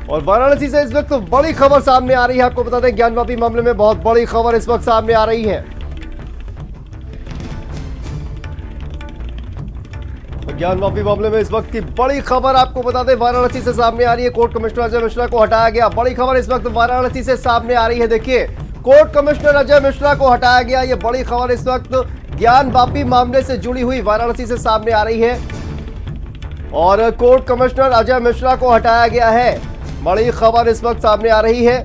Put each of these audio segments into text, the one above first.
और वाराणसी से इस वक्त बड़ी खबर सामने आ रही है। आपको बता दें ज्ञानवापी मामले में बहुत बड़ी खबर इस वक्त सामने आ रही है। ज्ञानवापी मामले में इस वक्त की बड़ी खबर आपको बता दें वाराणसी से सामने आ रही है। कोर्ट कमिश्नर अजय मिश्रा को हटाया गया। बड़ी खबर इस वक्त वाराणसी से सामने आ रही है। देखिए, कोर्ट कमिश्नर अजय मिश्रा को हटाया गया। ये बड़ी खबर इस वक्त ज्ञानवापी मामले से जुड़ी हुई वाराणसी से सामने आ रही है और कोर्ट कमिश्नर अजय मिश्रा को हटाया गया है। बड़ी खबर इस वक्त सामने आ रही है।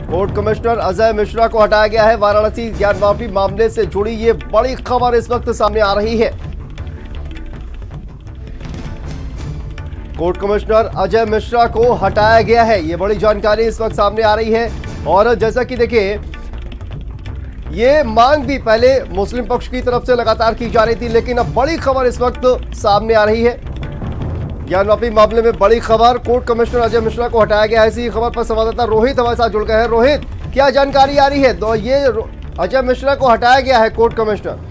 कोर्ट कमिश्नर अजय मिश्रा को हटाया गया है। वाराणसी ज्ञानवापी मामले से जुड़ी ये बड़ी खबर इस वक्त सामने आ रही है। कोर्ट कमिश्नर अजय मिश्रा को हटाया गया है। ये बड़ी जानकारी इस वक्त सामने आ रही है और जैसा कि देखिए, ये मांग भी पहले मुस्लिम पक्ष की तरफ से लगातार की जा रही थी, लेकिन अब बड़ी खबर इस वक्त सामने आ रही है। ज्ञानवापी मामले में बड़ी खबर, कोर्ट कमिश्नर अजय मिश्रा को हटाया गया है। इसी खबर पर संवाददाता रोहित हमारे साथ जुड़ गए हैं। रोहित, क्या जानकारी आ रही है? तो ये अजय मिश्रा को हटाया गया है कोर्ट कमिश्नर।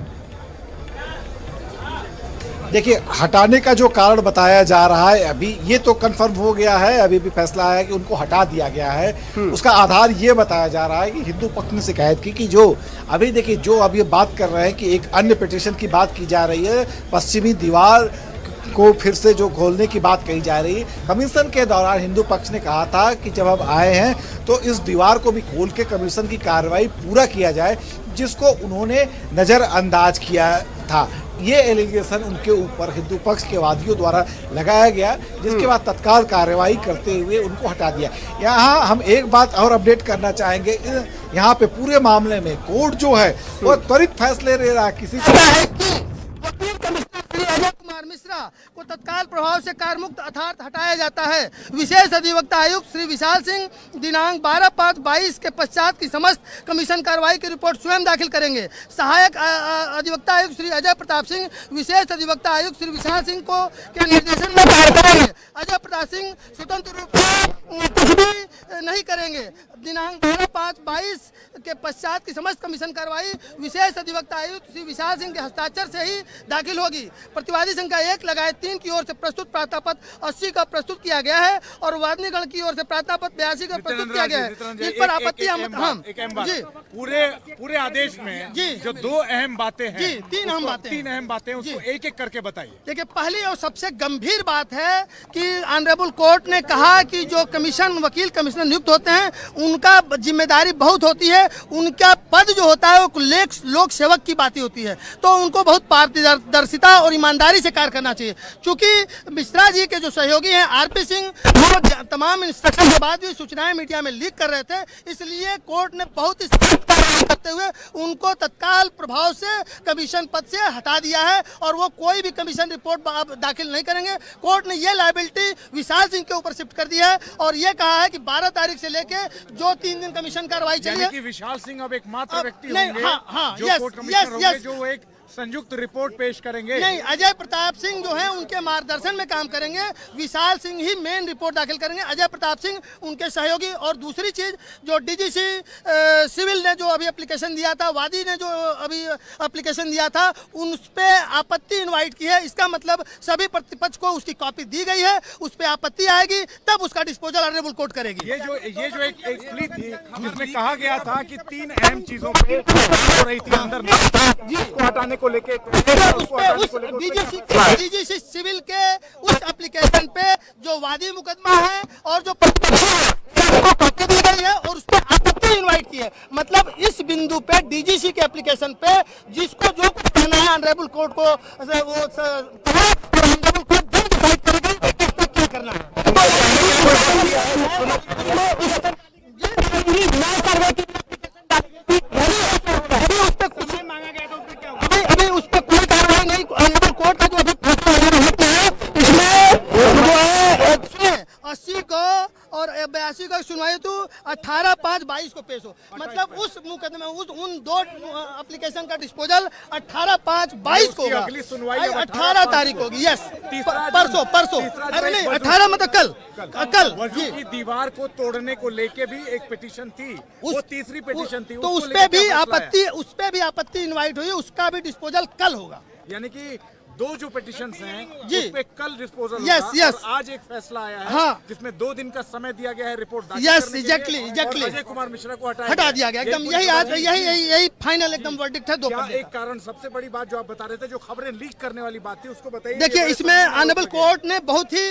देखिए, हटाने का जो कारण बताया जा रहा है अभी ये तो कंफर्म हो गया है। अभी भी फैसला आया कि उनको हटा दिया गया है। उसका आधार ये बताया जा रहा है कि हिंदू पक्ष ने शिकायत की कि जो अभी देखिए जो अभी बात कर रहे हैं कि एक अन्य पिटीशन की बात की जा रही है, पश्चिमी दीवार को फिर से जो खोलने की बात कही जा रही है। कमीशन के दौरान हिंदू पक्ष ने कहा था कि जब हम आए हैं तो इस दीवार को भी खोल के कमीशन की कार्रवाई पूरा किया जाए, जिसको उन्होंने नज़रअंदाज किया था। ये एलिगेशन उनके ऊपर हिंदू पक्ष के वादियों द्वारा लगाया गया, जिसके बाद तत्काल कार्रवाई करते हुए उनको हटा दिया। यहाँ हम एक बात और अपडेट करना चाहेंगे, यहाँ पे पूरे मामले में कोर्ट जो है वो त्वरित फैसले ले रहा है। किसी मिश्रा को तत्काल प्रभाव से कार्यमुक्त अर्थात हटाया जाता है। विशेष अधिवक्ता आयुक्त श्री विशाल सिंह दिनांक 12/5/22 के पश्चात की समस्त कमीशन कार्रवाई की रिपोर्ट स्वयं दाखिल करेंगे। सहायक अधिवक्ता आयुक्त श्री अजय प्रताप सिंह विशेष अधिवक्ता आयुक्त श्री विशाल सिंह को के निर्देशन में कार्य करेंगे। अजय प्रताप सिंह स्वतंत्र रूप से कुछ भी नहीं करेंगे। दिनांक 12/5/22 के पश्चात की समस्त कमीशन कार्रवाई विशेष अधिवक्ता आयुक्त श्री विशाल सिंह के हस्ताक्षर से ही दाखिल होगी। प्रतिवादी संख्या 1 लगाए 3 की ओर से प्रस्तुत प्रार्थना पत्र 80 का प्रस्तुत किया गया है और वादनीगण की ओर से प्रार्थना पत्र 82 का प्रस्तुत किया गया है। इन पर आपत्ति जी पूरे आदेश में जी जो 2 अहम बातें हैं, जी 3 अहम बातें उसको एक एक करके बताइए। देखिए, पहली और सबसे गंभीर बात है कि ऑनरेबल कोर्ट ने कहा कि जो कमीशन वकील कमिश्नर नियुक्त होते हैं उनका जिम्मेदारी बहुत होती है। उनका पद जो होता है वो लोक सेवक की बात होती है, तो उनको बहुत पारदर्शिता और ईमानदारी से कार्य करना चाहिए। चूंकि मिश्रा जी के जो सहयोगी हैं आरपी सिंह, वो तमाम इंस्ट्रक्शन के बाद भी सूचनाएं मीडिया में लीक कर रहे थे, इसलिए कोर्ट ने बहुत ही सख्त कार्रवाई करते हुए उनको तत्काल प्रभाव से कमीशन पद से हटा दिया है और वो कोई भी कमीशन रिपोर्ट दाखिल नहीं करेंगे। कोर्ट ने ये लायबिलिटी विशाल सिंह के ऊपर शिफ्ट कर दी है और ये कहा है कि 12 तारीख से लेके जो 3 दिन कमीशन कार्रवाई चली है। विशाल सिंह अब एकमात्र व्यक्ति होंगे जो एक संयुक्त रिपोर्ट पेश करेंगे। नहीं, अजय प्रताप सिंह जो हैं उनके मार्गदर्शन में काम करेंगे। विशाल सिंह ही मेन रिपोर्ट दाखिल करेंगे, अजय प्रताप सिंह उनके सहयोगी। और दूसरी चीज, जो डीजीसी सिविल ने जो अभी एप्लीकेशन दिया था, वादी ने जो अभी एप्लीकेशन दिया था, उन पे आपत्ति इनवाइट की है। इसका मतलब सभी प्रतिपक्ष को उसकी कॉपी दी गई है, उस पर आपत्ति आएगी तब उसका डिस्पोजल ऑनरेबल कोर्ट करेगी। ये जो एक प्ली थी जिसमें कहा गया था कि 3 अहम चीजों पे हो रही थी अंदर जिसको हटाने को लेके डीजीसी सिविल के उस एप्लीकेशन पे जो वादी मुकदमा है और जो कॉपी दी गई है और उस पर आपत्ति इनवाइट की है। मतलब इस बिंदु पे डीजीसी के एप्लीकेशन पे जिसको जो कुछ कहना है ऑनरेबल कोर्ट को वो ऑनरेबल कोर्ट डिसाइड करेगा क्या करना है। और 82 का सुनवाई तो 18/5/22 को पेश हो। मतलब उस मुकदमे उन 2 एप्लीकेशन का डिस्पोजल 18/5/22 को होगा। अगली सुनवाई 18 तारीख होगी। यस, परसों अरे नहीं 18 मतलब कल की दीवार को तोड़ने को लेके भी एक पिटीशन थी, वो तीसरी पिटीशन थी, तो उस पे भी आपत्ति इनवाइट हुई, उसका भी डिस्पोजल कल होगा। यानी कि दो जो पिटिशंस हैं जी। उस पे कल डिस्पोजल Yes, होगा yes. और आज एक फैसला आया है हाँ। जिसमें 2 दिन का समय दिया गया है रिपोर्ट दाखिल Yes, करने के लिए exactly. और अजय कुमार मिश्रा को हटा दिया गया एकदम, यही आज यही फाइनल एकदम वर्डिक्ट है। 2 क्या पन्ने एक का। कारण सबसे बड़ी बात जो आप बता रहे थे जो खबरें लीक करने वाली बात थी उसको बताइए। देखिए, ये बड़े इसमें आरोप ऑनरेबल लगे। कोर्ट ने बहुत ही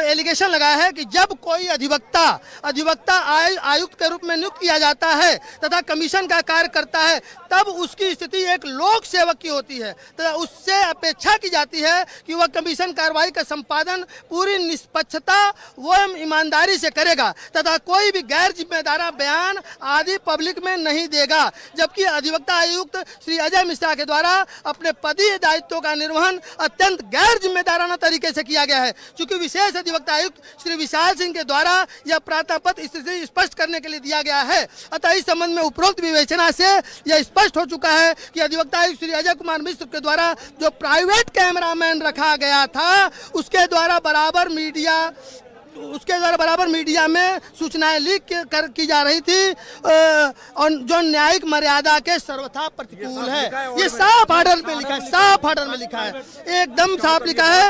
एलिगेशन लगाया है कि जब कोई अधिवक्ता आयुक्त के रूप में नियुक्त किया जाता है तथा कमीशन का कार्य करता है, तब उसकी स्थिति एक लोक सेवक की होती है तथा उससे अपेक्षा की जाती है कि वह कमीशन कार्रवाई का संपादन पूरी निष्पक्षता व ईमानदारी से करेगा तथा कोई भी गैर जिम्मेदार बयान आदि पब्लिक में नहीं देगा। जबकि अधिवक्ता आयुक्त श्री अजय मिश्रा के द्वारा अपने पदीय दायित्वों का निर्वहन अत्यंत गैर जिम्मेदाराना तरीके से किया गया है। चूंकि विशेष अधिवक्ता आयुक्त श्री विशाल सिंह के द्वारा यह प्रार्थना पत्र स्थिति स्पष्ट करने के लिए दिया गया है। अतः इस संबंध में उपरोक्त विवेचना से यह स्पष्ट हो चुका है कि अधिवक्ता आयुक्त श्री अजय कुमार मिश्र के द्वारा जो प्राइवेट कैमरामैन रखा गया था उसके द्वारा बराबर मीडिया में सूचनाएं लीक की जा रही थी और जो न्यायिक मर्यादा के सर्वथा प्रतिकूल है। ये साफ ऑर्डर में लिखा है, साफ ऑर्डर में लिखा है, एकदम साफ लिखा है।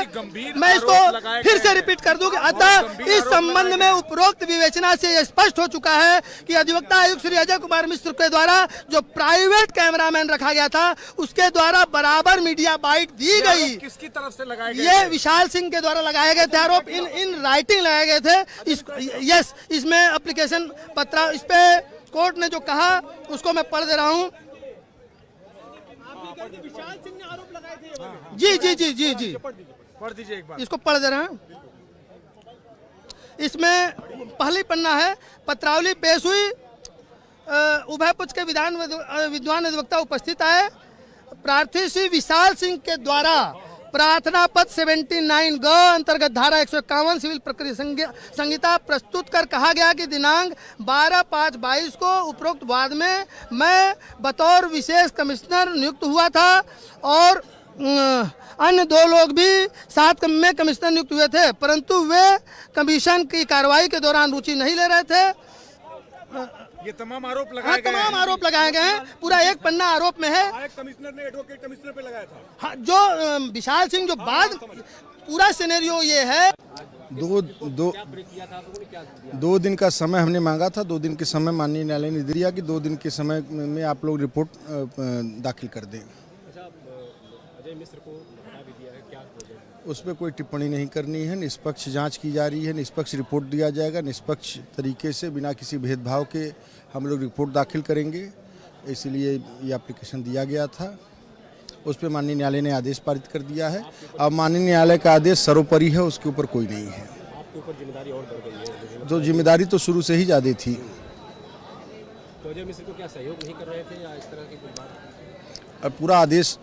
मैं इसको फिर से रिपीट कर दूं कि अतः इस संबंध में उपरोक्त विवेचना से यह स्पष्ट हो चुका है कि अधिवक्ता आयुक्त श्री अजय कुमार मिश्र के द्वारा जो प्राइवेट कैमरामैन रखा गया था उसके द्वारा बराबर मीडिया बाइट दी गई। किसकी तरफ से लगाए गए? ये विशाल सिंह के द्वारा लगाए गए थे आरोप, इन राइटिंग लगाए गए थे। यस, इसमें एप्लीकेशन पत्र, इस पे कोर्ट ने जो कहा उसको मैं पढ़ दे रहा हूं। विशाल सिंह ने आरोप लगाए थे। जी जी जी जी जी, पढ़ दीजिए एक बार। इसको पढ़ दे रहे हैं। इसमें पहली पन्ना है, पत्रावली पेश हुई, उभय पक्ष के विद्वान अधिवक्ता उपस्थित आए। प्रार्थी श्री विशाल सिंह के द्वारा प्रार्थना पत्र 79 ग अंतर्गत धारा 151 सिविल प्रक्रिया संहिता प्रस्तुत कर कहा गया कि दिनांक 12/5/22 को उपरोक्त वाद में मैं बतौर विशेष कमिश्नर नियुक्त हुआ था और अन्य 2 लोग भी साथ में कमिश्नर नियुक्त हुए थे, परंतु वे कमीशन की कार्रवाई के दौरान रुचि नहीं ले रहे थे। ये तमाम आरोप हाँ, लगाए गए हैं। तमाम आरोप लगाए गए हैं, पूरा एक पन्ना आरोप में है। कमिश्नर ने एडवोकेट कमिश्नर पे लगाया था। हाँ, जो विशाल सिंह जो बाद पूरा सिनेरियो ये है। 2 दिन का समय हमने मांगा था। 2 दिन के समय माननीय न्यायालय ने दिया कि 2 दिन के समय में आप लोग रिपोर्ट दाखिल कर दें। अजय मिश्र को हटा भी दिया है, क्या उस पर कोई टिप्पणी नहीं करनी है। निष्पक्ष जांच की जा रही है, निष्पक्ष रिपोर्ट दिया जाएगा, निष्पक्ष तरीके से बिना किसी भेदभाव के हम लोग रिपोर्ट दाखिल करेंगे। इसलिए ये एप्लीकेशन दिया गया था, उस पर माननीय न्यायालय ने आदेश पारित कर दिया है। अब माननीय न्यायालय का आदेश सर्वोपरि है, उसके ऊपर कोई नहीं है। आपके ऊपर जिम्मेदारी और बढ़ गई है। तो जिम्मेदारी तो शुरू से ही ज़्यादा थी। तो अजय मिश्र को क्या सहयोग नहीं कर रहे थे या इस तरह की कोई बात? अब पूरा आदेश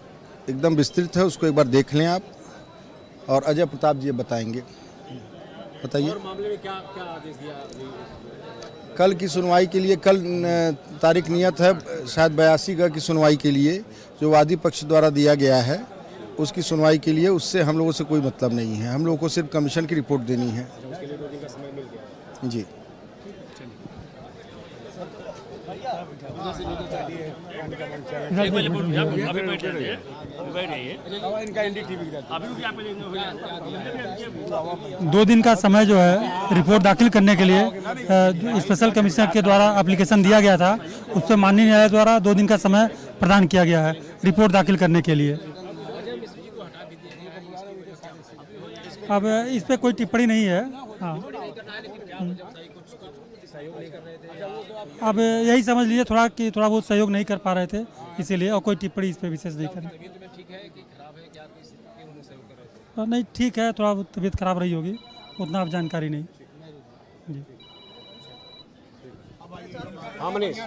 एकदम विस्तृत है, उसको एक बार देख लें आप, और अजय प्रताप जी बताएंगे। बताइए। और मामले में क्या क्या आदेश दिया? कल की सुनवाई के लिए, कल तारीख नियत है शायद 82 ग की सुनवाई के लिए, जो वादी पक्ष द्वारा दिया गया है उसकी सुनवाई के लिए। उससे हम लोगों से कोई मतलब नहीं है, हम लोगों को सिर्फ कमीशन की रिपोर्ट देनी है। उसके लिए 2 दिन का समय मिल गया। जी। दो दिन का समय जो है रिपोर्ट दाखिल करने के लिए स्पेशल कमिश्नर के द्वारा एप्लीकेशन दिया गया था, उस पर माननीय न्यायालय द्वारा 2 दिन का समय प्रदान किया गया है रिपोर्ट दाखिल करने के लिए। अब इस पे कोई टिप्पणी नहीं है। हाँ, अब यही समझ लीजिए थोड़ा कि थोड़ा बहुत सहयोग नहीं कर पा रहे थे इसीलिए, और कोई टिप्पणी इस पे विशेष नहीं करें। नहीं, ठीक है, थोड़ा तबीयत खराब रही होगी, उतना अब जानकारी नहीं। जी। हाँ मनीष।